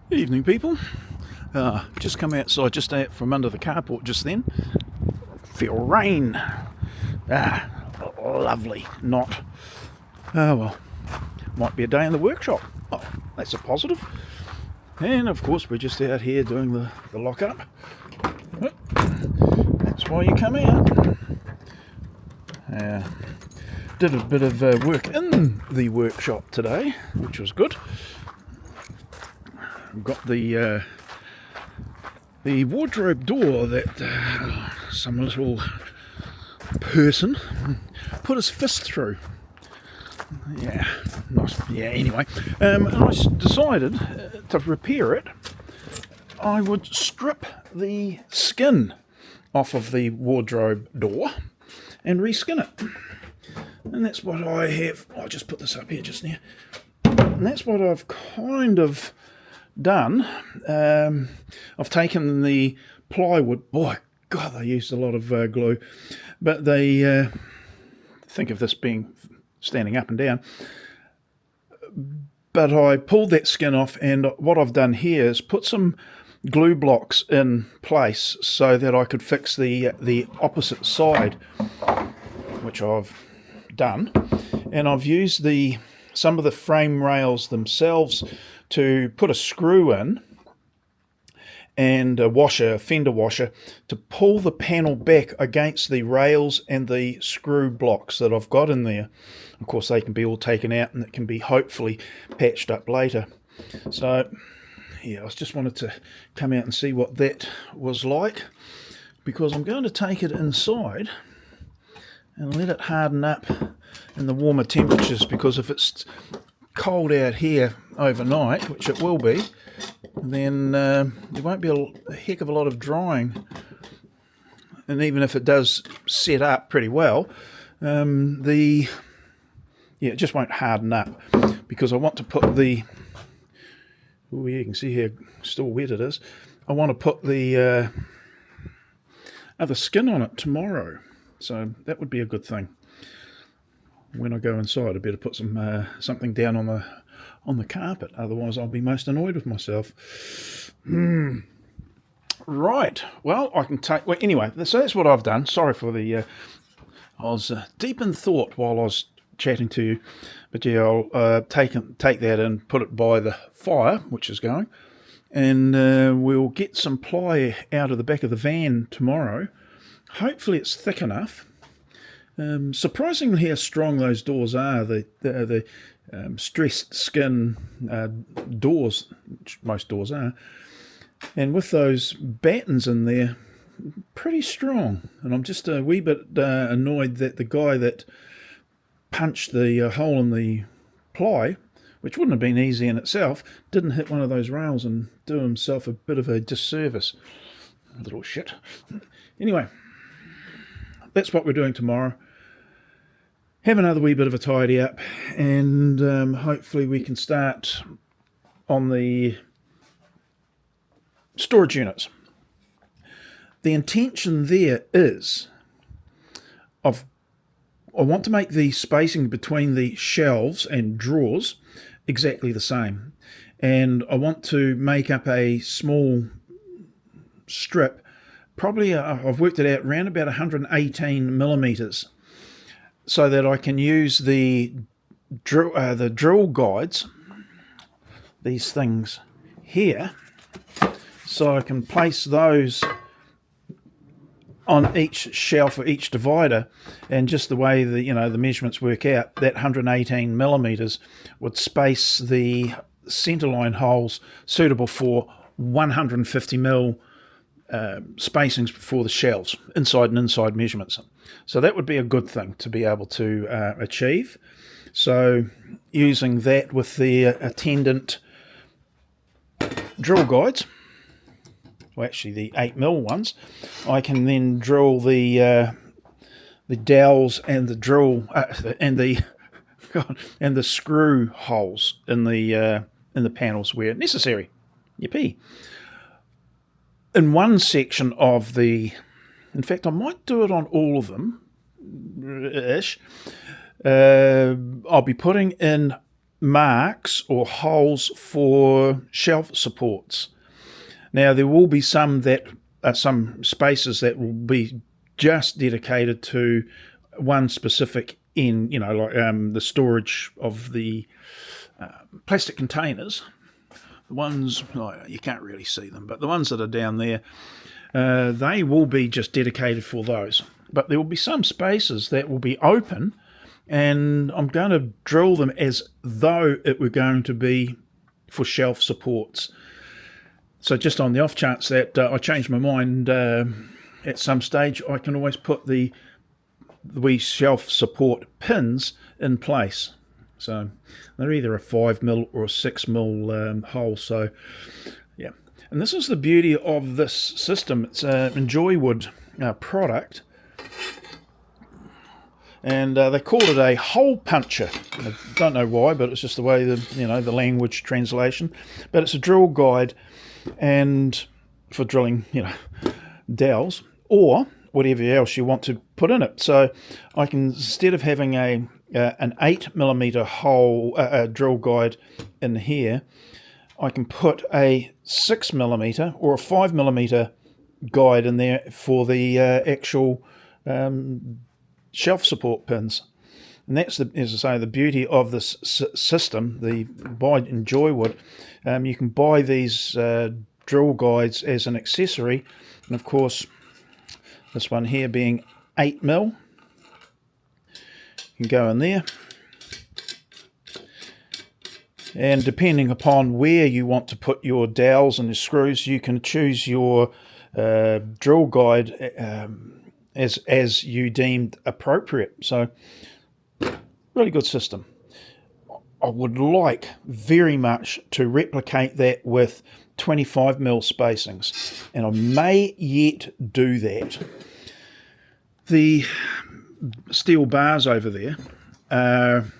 Evening, people. Just come outside, just out from under the carport just then. Feel rain. Lovely. Not. Well, might be a day in the workshop. Oh, that's a positive. And of course, we're just out here doing the lock-up. That's why you come out. Did a bit of work in the workshop today, which was good. Got the wardrobe door that some little person put his fist through. Yeah, nice. Yeah. Anyway, and I decided to repair it. I would strip the skin off of the wardrobe door and reskin it. And that's what I have. I'll just put this up here just now. And that's what I've kind of done. I've taken the plywood. Boy, God, they used a lot of glue. But they think of this being standing up and down. But I pulled that skin off, and what I've done here is put some glue blocks in place so that I could fix the opposite side, which I've done. And I've used some of the frame rails themselves to put a screw in and a fender washer to pull the panel back against the rails and the screw blocks that I've got in there. Of course, they can be all taken out and it can be hopefully patched up later. So, yeah, I just wanted to come out and see what that was like, because I'm going to take it inside and let it harden up in the warmer temperatures, because if it's cold out here overnight, which it will be, then there won't be a heck of a lot of drying. And even if it does set up pretty well, it just won't harden up, because I want to put you can see here still wet it is. I want to put the other skin on it tomorrow, so that would be a good thing. When I go inside, I better put something down on the carpet, otherwise I'll be most annoyed with myself. Right, well, I can take... Well, anyway, so that's what I've done. Sorry for I was deep in thought while I was chatting to you, but yeah, I'll take that and put it by the fire, which is going, and we'll get some ply out of the back of the van tomorrow. Hopefully it's thick enough. Surprisingly how strong those doors are, the stressed skin doors, which most doors are, and with those battens in there, pretty strong. And I'm just a wee bit annoyed that the guy that punched the hole in the ply, which wouldn't have been easy in itself, didn't hit one of those rails and do himself a bit of a disservice. A little shit. Anyway, that's what we're doing tomorrow. Have another wee bit of a tidy up, and hopefully we can start on the storage units. The intention there is I want to make the spacing between the shelves and drawers exactly the same, and I want to make up a small strip, probably I've worked it out around about 118 millimeters, so that I can use the drill guides, these things here, so I can place those on each shelf or each divider, and just the way the measurements work out, that 118 millimeters would space the centerline holes suitable for 150 mil spacings for the shelves, inside and inside measurements. So that would be a good thing to be able to achieve. So using that with the attendant drill guides, well, actually the 8mm ones, I can then drill the dowels and the drill and the screw holes in the panels where necessary. Yippee! In one section of in fact, I might do it on all of them, ish. I'll be putting in marks or holes for shelf supports. Now there will be some spaces that will be just dedicated to one specific end, like the storage of the plastic containers. The ones, you can't really see them, but the ones that are down there, they will be just dedicated for those. But there will be some spaces that will be open, and I'm going to drill them as though it were going to be for shelf supports. So just on the off chance that I change my mind at some stage, I can always put the wee shelf support pins in place. So they're either a 5mm or a 6mm hole. So yeah, and this is the beauty of this system. It's an Enjoywood product, and they call it a hole puncher. I don't know why, but it's just the way the language translation. But it's a drill guide, and for drilling dowels or whatever else you want to put in it. So I can, instead of having an 8mm hole drill guide in here, I can put a 6mm or a 5mm guide in there for the actual shelf support pins. And that's, as I say, the beauty of this system, by Enjoywood. You can buy these drill guides as an accessory, and of course this one here being 8mm, you can go in there, and depending upon where you want to put your dowels and your screws, you can choose your drill guide as you deemed appropriate. So really good system. I would like very much to replicate that with 25mm spacings, and I may yet do that. The steel bars over there, I'm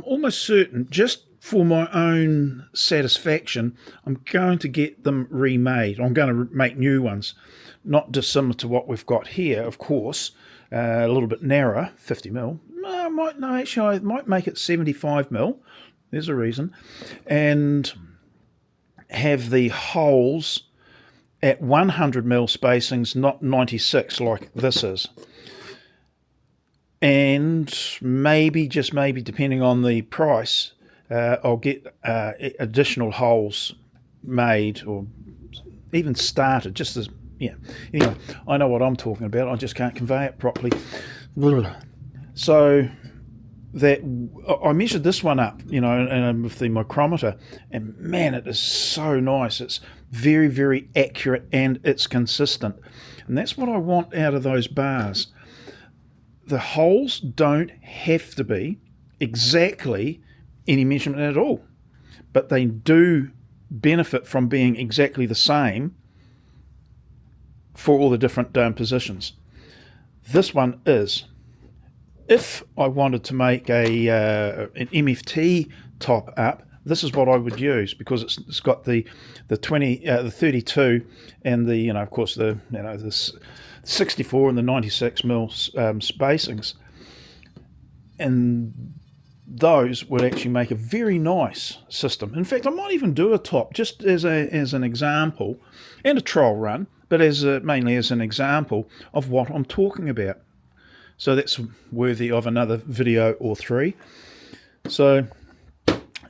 almost certain, just for my own satisfaction, I'm going to get them remade. I'm going to make new ones, not dissimilar to what we've got here, of course, a little bit narrower, 50mm. I might make it 75mm. There's a reason. And have the holes at 100mm spacings, not 96 like this is. And maybe, just maybe, depending on the price, I'll get additional holes made or even started, just as, anyway, I know what I'm talking about, I just can't convey it properly. So that I measured this one up, and with the micrometer, and man, it is so nice. It's very, very accurate, and it's consistent, and that's what I want out of those bars. The holes don't have to be exactly any measurement at all, but they do benefit from being exactly the same for all the different positions. This one is. If I wanted to make an MFT top up, this is what I would use, because it's got the 32 and the of course the 64 and the 96mm spacings, and those would actually make a very nice system. In fact, I might even do a top just as an example, and a trial run, but mainly as an example of what I'm talking about. So that's worthy of another video or three. So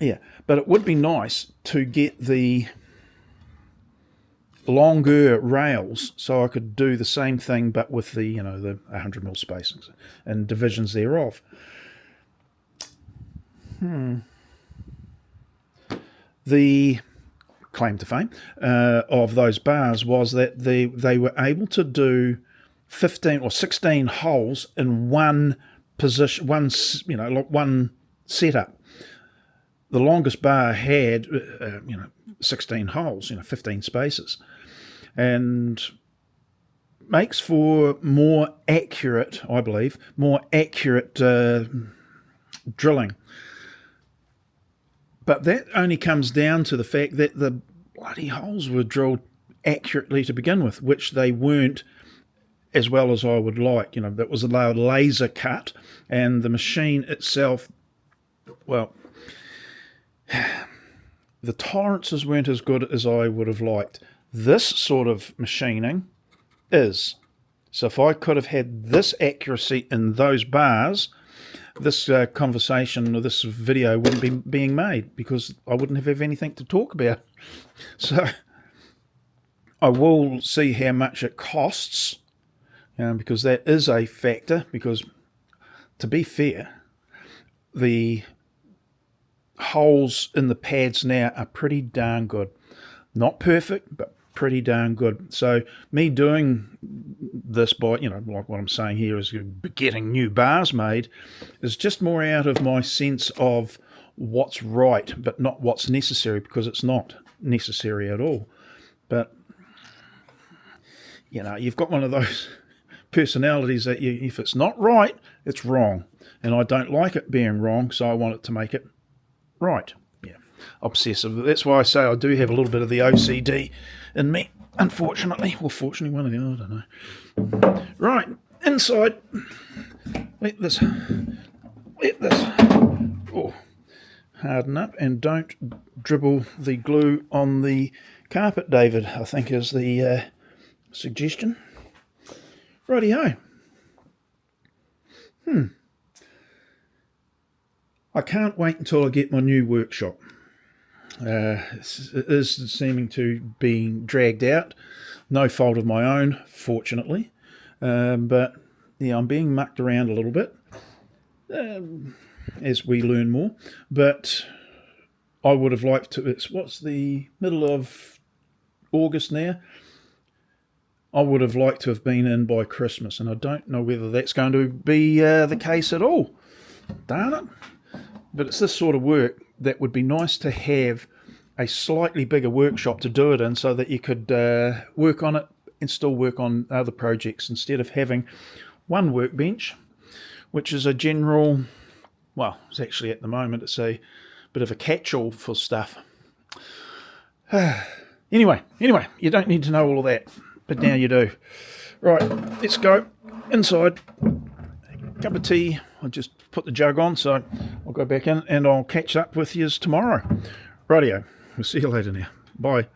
yeah, but it would be nice to get the longer rails, so I could do the same thing, but with the the 100mm spacings and divisions thereof. The claim to fame of those bars was that they were able to do 15 or 16 holes in one position, one setup. The longest bar had 16 holes, 15 spaces, and makes for more accurate, I believe, drilling. But that only comes down to the fact that the bloody holes were drilled accurately to begin with, which they weren't as well as I would like. You know, that was a laser cut, and the machine itself, well, the tolerances weren't as good as I would have liked. This sort of machining is. So if I could have had this accuracy in those bars, this conversation or this video wouldn't be being made, because I wouldn't have anything to talk about. So I will see how much it costs, because that is a factor, because to be fair, the holes in the pads now are pretty darn good. Not perfect, but pretty darn good. So me doing this by, like what I'm saying here is getting new bars made, is just more out of my sense of what's right, but not what's necessary, because it's not necessary at all. But you've got one of those personalities that if it's not right, it's wrong. And I don't like it being wrong, so I want it to make it right. Yeah, obsessive. That's why I say I do have a little bit of the OCD in me, unfortunately. Or fortunately, one of the other, I don't know. Right, inside. Let this harden up, and don't dribble the glue on the carpet, David, I think is the suggestion. Righty-ho. I can't wait until I get my new workshop. It is seeming to be dragged out. No fault of my own, fortunately. But yeah, I'm being mucked around a little bit as we learn more. But I would have liked to. What's the middle of August now? I would have liked to have been in by Christmas, and I don't know whether that's going to be the case at all. Darn it. But it's this sort of work that would be nice to have a slightly bigger workshop to do it in, so that you could work on it and still work on other projects, instead of having one workbench, which is a general, well, it's actually at the moment it's a bit of a catch-all for stuff. Anyway, you don't need to know all of that, but now you do. Right, let's go inside. Cup of tea. I just put the jug on, so I'll go back in and I'll catch up with you tomorrow. Rightio. We'll see you later now. Bye.